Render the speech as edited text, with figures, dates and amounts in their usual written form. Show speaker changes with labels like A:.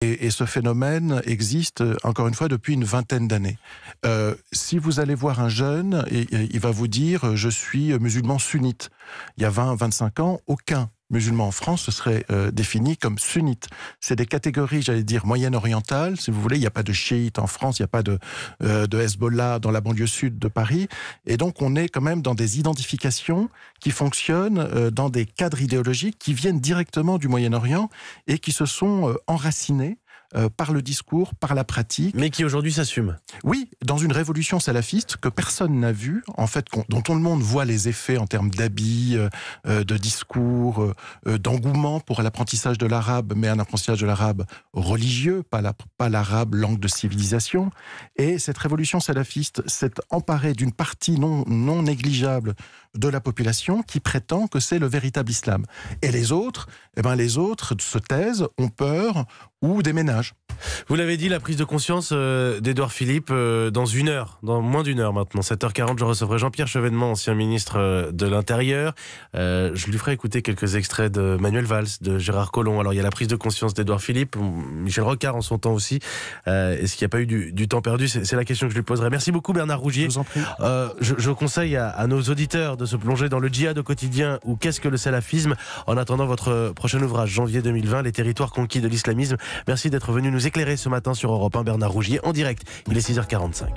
A: Et ce phénomène existe, encore une fois, depuis une vingtaine d'années. Si vous allez voir un jeune, il va vous dire « je suis musulman sunnite ». Il y a 20-25 ans, aucun musulman en France se serait défini comme sunnite. C'est des catégories, j'allais dire, moyen-orientales. Si vous voulez, il n'y a pas de chiites en France, il n'y a pas de Hezbollah dans la banlieue sud de Paris. Et donc, on est quand même dans des identifications qui fonctionnent dans des cadres idéologiques qui viennent directement du Moyen-Orient et qui se sont enracinés par le discours, par la pratique.
B: Mais qui aujourd'hui s'assume.
A: Oui, dans une révolution salafiste que personne n'a vue, en fait, dont tout le monde voit les effets en termes d'habits, de discours, d'engouement pour l'apprentissage de l'arabe, mais un apprentissage de l'arabe religieux, pas l'arabe langue de civilisation. Et cette révolution salafiste s'est emparée d'une partie non négligeable de la population qui prétend que c'est le véritable islam. Et les autres se taisent, ont peur ou déménagent.
B: Vous l'avez dit, la prise de conscience d'Édouard Philippe dans une heure, dans moins d'une heure maintenant, 7h40, je recevrai Jean-Pierre Chevènement, ancien ministre de l'Intérieur. Je lui ferai écouter quelques extraits de Manuel Valls, de Gérard Collomb. Alors il y a la prise de conscience d'Édouard Philippe, Michel Rocard en son temps aussi. Est-ce qu'il n'y a pas eu du temps perdu? C'est la question que je lui poserai. Merci beaucoup Bernard Rougier.
A: Je vous en prie.
B: Je conseille à nos auditeurs de se plonger dans le djihad au quotidien ou qu'est-ce que le salafisme en attendant votre prochain ouvrage, janvier 2020, les territoires conquis de l'islamisme. Merci d'être venu nous éclairer ce matin sur Europe 1, Bernard Rougier, en direct. Il est 6h45.